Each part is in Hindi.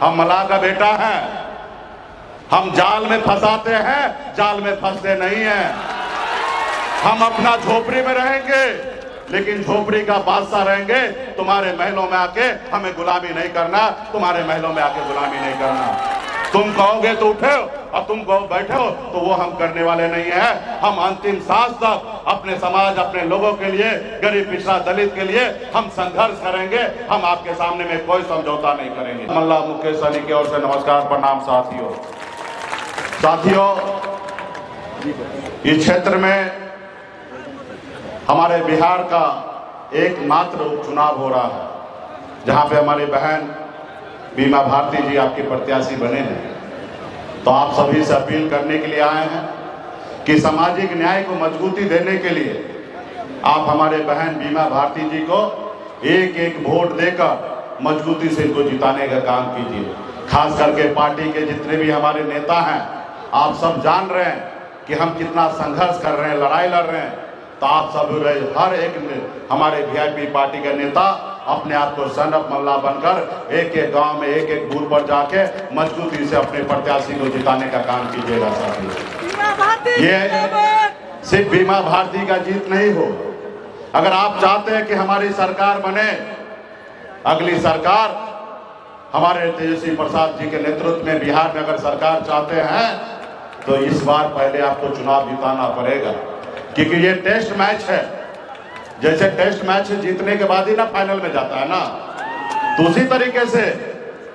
हम मल्लाह का बेटा है। हम जाल में फंसाते हैं, जाल में फंसते नहीं हैं। हम अपना झोपड़ी में रहेंगे, लेकिन झोपड़ी का बादशाह रहेंगे। तुम्हारे महलों में आके हमें गुलामी नहीं करना, तुम्हारे महलों में आके गुलामी नहीं करना। तुम कहोगे तो उठो और तुम कहो बैठो, तो वो हम करने वाले नहीं है। हम अंतिम सांस तक अपने समाज, अपने लोगों के लिए, गरीब पिछड़ा दलित के लिए हम संघर्ष करेंगे। हम आपके सामने में कोई समझौता नहीं करेंगे। मल्ला मुकेश सहनी की ओर से नमस्कार, प्रणाम। साथियों, इस क्षेत्र में हमारे बिहार का एकमात्र उपचुनाव हो रहा है, जहां पे हमारी बहन बीमा भारती जी आपके प्रत्याशी बने हैं। तो आप सभी से अपील करने के लिए आए हैं कि सामाजिक न्याय को मजबूती देने के लिए आप हमारे बहन बीमा भारती जी को एक एक वोट देकर मजबूती से इनको जिताने का काम कीजिए। खास करके पार्टी के जितने भी हमारे नेता हैं, आप सब जान रहे हैं कि हम कितना संघर्ष कर रहे हैं, लड़ाई लड़ रहे हैं। तो आप सब हर एक हमारे वीआईपी पार्टी के नेता अपने आप को सन ऑफ मल्ला बनकर एक एक गांव में, एक एक बूथ पर जाके मजबूती से अपने प्रत्याशी को जिताने का काम कीजिएगा। साथियों, ये सिर्फ बीमा भारती का जीत नहीं हो। अगर आप चाहते हैं कि हमारी सरकार बने, अगली सरकार हमारे तेजस्वी प्रसाद जी के नेतृत्व में बिहार में अगर सरकार चाहते हैं, तो इस बार पहले आपको चुनाव जिताना पड़ेगा, क्योंकि ये टेस्ट मैच है। जैसे टेस्ट मैच जीतने के बाद ही ना फाइनल में जाता है ना, तो उसी तरीके से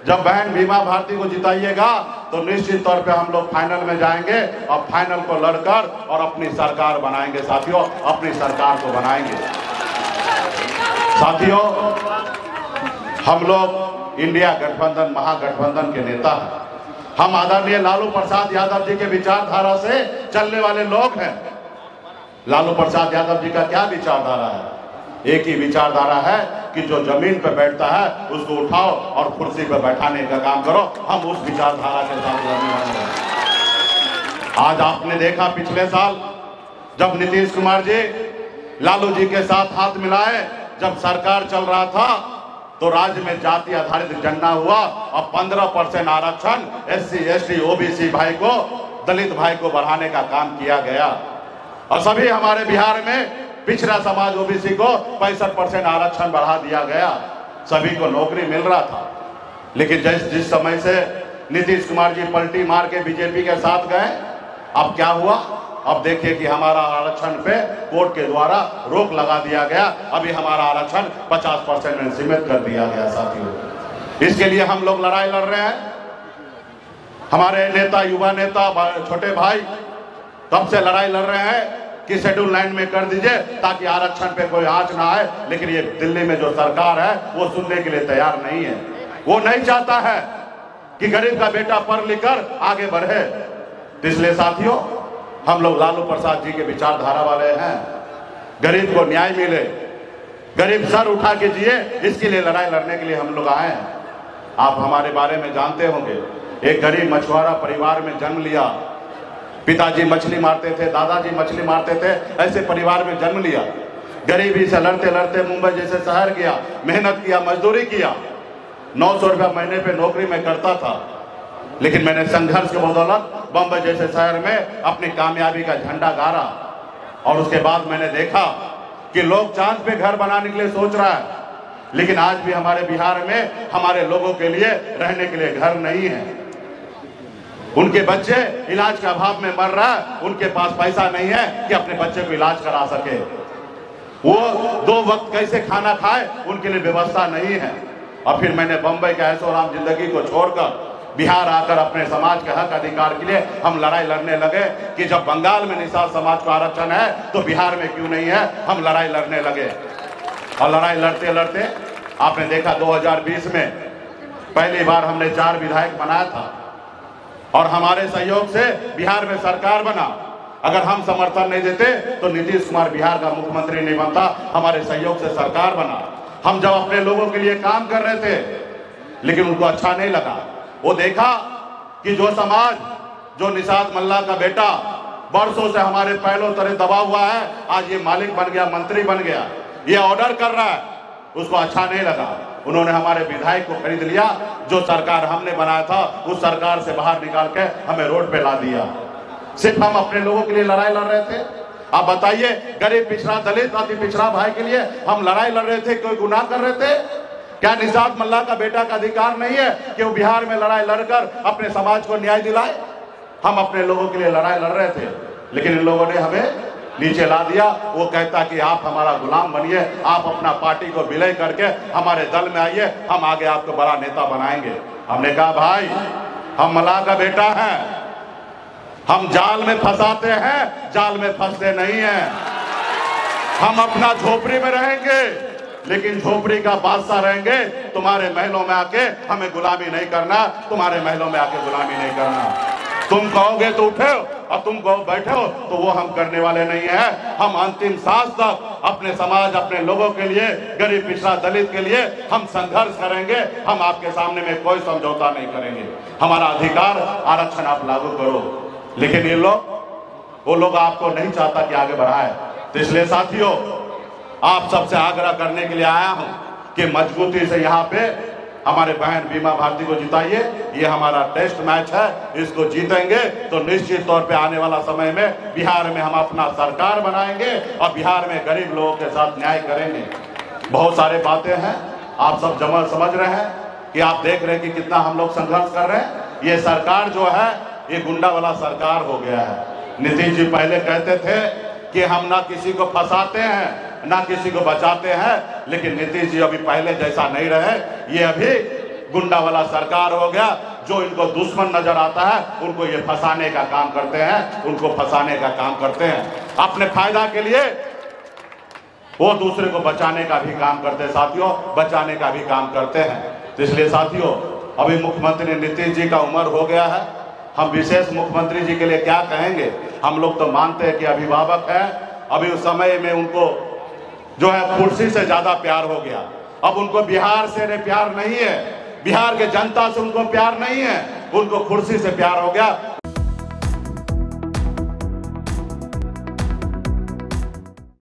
जब बहन बीमा भारती को जिताइएगा तो निश्चित तौर पे हम लोग फाइनल में जाएंगे और फाइनल को लड़कर और अपनी सरकार बनाएंगे। साथियों, अपनी सरकार को बनाएंगे। साथियों, हम लोग इंडिया गठबंधन, महागठबंधन के नेता हैं। हम आदरणीय लालू प्रसाद यादव जी के विचारधारा से चलने वाले लोग हैं। लालू प्रसाद यादव जी का क्या विचारधारा है? एक ही विचारधारा है कि जो जमीन पर बैठता है उसको उठाओ और कुर्सी पर बैठाने का काम करो। हम उस विचारधारा के साथ लड़ने वाले हैं। आज आपने देखा पिछले साल जब नीतीश कुमार जी लालू जी के साथ हाथ मिलाए, जब सरकार चल रहा था, तो राज्य में जाति आधारित जनगणना हुआ और 15% आरक्षण SC ST OBC भाई को, दलित भाई को बढ़ाने का काम किया गया। और सभी हमारे बिहार में पिछड़ा समाज OBC को 65% आरक्षण बढ़ा दिया गया। सभी को नौकरी मिल रहा था। लेकिन जिस समय से नीतीश कुमार जी पलटी मार के बीजेपी के साथ गए, अब क्या हुआ? अब देखिए कि हमारा आरक्षण पे कोर्ट के द्वारा रोक लगा दिया गया। अभी हमारा आरक्षण 50% में सीमित कर दिया गया। साथियों, इसके लिए हम लोग लड़ाई लड़ रहे हैं। हमारे नेता, युवा नेता, छोटे भाई तब से लड़ाई लड़ रहे हैं कि शेड्यूल लाइन में कर दीजिए ताकि आरक्षण पे कोई आंच ना आए। लेकिन ये दिल्ली में जो सरकार है वो सुनने के लिए तैयार नहीं है। वो नहीं चाहता है कि गरीब का बेटा पढ़ लिख कर आगे बढ़े। इसलिए साथियों, हम लोग लालू प्रसाद जी के विचारधारा वाले हैं। गरीब को न्याय मिले, गरीब सर उठा के जिए, इसके लिए लड़ाई लड़ने के लिए हम लोग आए हैं। आप हमारे बारे में जानते होंगे, एक गरीब मछुआरा परिवार में जन्म लिया। पिताजी मछली मारते थे, दादाजी मछली मारते थे, ऐसे परिवार में जन्म लिया। गरीबी से लड़ते लड़ते मुंबई जैसे शहर गया, मेहनत किया, मजदूरी किया। 900 रुपया महीने पे नौकरी में करता था। लेकिन मैंने संघर्ष के बदौलत बम्बई जैसे शहर में अपनी कामयाबी का झंडा गाड़ा। और उसके बाद मैंने देखा कि लोग चांद पे घर बनाने के लिए सोच रहा है, लेकिन आज भी हमारे बिहार में हमारे लोगों के लिए रहने के लिए घर नहीं है। उनके बच्चे इलाज के अभाव में मर रहा है, उनके पास पैसा नहीं है कि अपने बच्चे को इलाज करा सके। वो 2 वक्त कैसे खाना खाए, उनके लिए व्यवस्था नहीं है। और फिर मैंने बम्बई के ऐशो आराम जिंदगी को छोड़कर बिहार आकर अपने समाज के हक अधिकार के लिए हम लड़ाई लड़ने लगे कि जब बंगाल में निषाद समाज को आरक्षण है तो बिहार में क्यों नहीं है। हम लड़ाई लड़ने लगे और लड़ाई लड़ते लड़ते आपने देखा 2020 में पहली बार हमने 4 विधायक बनाया था और हमारे सहयोग से बिहार में सरकार बना। अगर हम समर्थन नहीं देते तो नीतीश कुमार बिहार का मुख्यमंत्री नहीं बनता। हमारे सहयोग से सरकार बना। हम जब अपने लोगों के लिए काम कर रहे थे, लेकिन उनको अच्छा नहीं लगा। वो देखा कि जो समाज, जो निषाद मल्ला का बेटा बरसों से हमारे पैरों तले दबा हुआ है, आज ये मालिक बन गया, मंत्री बन गया, ये ऑर्डर कर रहा है, उसको अच्छा नहीं लगा। उन्होंने हमारे विधायक को खरीद लिया, जो सरकार हमने बनाया था उस सरकार से बाहर निकाल के हमें रोड पे ला दिया। सिर्फ हम अपने लोगों के लिए लड़ाई लड़ रहे थे। आप बताइए, गरीब पिछड़ा दलित अति पिछड़ा भाई के लिए हम लड़ाई लड़ रहे थे, कोई गुनाह कर रहे थे? क्या निषाद मल्ला का बेटा का अधिकार नहीं है कि वो बिहार में लड़ाई लड़कर अपने समाज को न्याय दिलाए? हम अपने लोगों के लिए लड़ाई लड़ रहे थे, लेकिन इन लोगों ने हमें नीचे ला दिया। वो कहता कि आप हमारा गुलाम बनिए, आप अपना पार्टी को विलय करके हमारे दल में आइए, हम आगे आपको बड़ा नेता बनाएंगे। हमने कहा भाई, हम मल्लाह का बेटा हैं, हम जाल में फंसाते हैं, जाल में फंसते नहीं हैं। हम अपना झोपड़ी में रहेंगे, लेकिन झोपड़ी का बादशाह रहेंगे। तुम्हारे महलों में आके हमें गुलामी नहीं करना, तुम्हारे महलों में आके गुलामी नहीं करना। तुम कहोगे तो उठो और तुम कहो बैठो, तो वो हम करने वाले नहीं है। हम अंतिम सांस तक अपने समाज, अपने लोगों के लिए, गरीब पिछड़ा दलित के लिए हम संघर्ष करेंगे। हम आपके सामने में कोई समझौता नहीं करेंगे। हमारा अधिकार आरक्षण आप लागू करो, लेकिन ये लोग, वो लोग आपको नहीं चाहता कि आगे बढ़ाए। तो इसलिए साथियों, आप सबसे आग्रह करने के लिए आया हूं कि मजबूती से यहाँ पे हमारे बहन बीमा भारती को जिताइए। ये हमारा टेस्ट मैच है, इसको जीतेंगे तो निश्चित तौर पे आने वाला समय में बिहार में हम अपना सरकार बनाएंगे और बिहार में गरीब लोगों के साथ न्याय करेंगे। बहुत सारे बातें हैं, आप सब जमा समझ रहे हैं कि आप देख रहे हैं कि कितना हम लोग संघर्ष कर रहे हैं। ये सरकार जो है, ये गुंडा वाला सरकार हो गया है। नीतीश जी पहले कहते थे कि हम ना किसी को फंसाते हैं ना किसी को बचाते हैं, लेकिन नीतीश जी अभी पहले जैसा नहीं रहे। ये अभी गुंडा वाला सरकार हो गया। जो इनको दुश्मन नजर आता है उनको ये फंसाने का काम करते हैं, उनको फंसाने का काम करते हैं। अपने फायदा के लिए वो दूसरे को बचाने का भी काम करते हैं साथियों, बचाने का भी काम करते हैं। तो इसलिए साथियों, अभी मुख्यमंत्री नीतीश जी का उम्र हो गया है। हम विशेष मुख्यमंत्री जी के लिए क्या कहेंगे? हम लोग तो मानते हैं कि अभिभावक है, अभी उस समय में उनको जो है कुर्सी से ज्यादा प्यार हो गया। अब उनको बिहार से प्यार नहीं है, बिहार के जनता से उनको प्यार नहीं है, उनको कुर्सी से प्यार हो गया।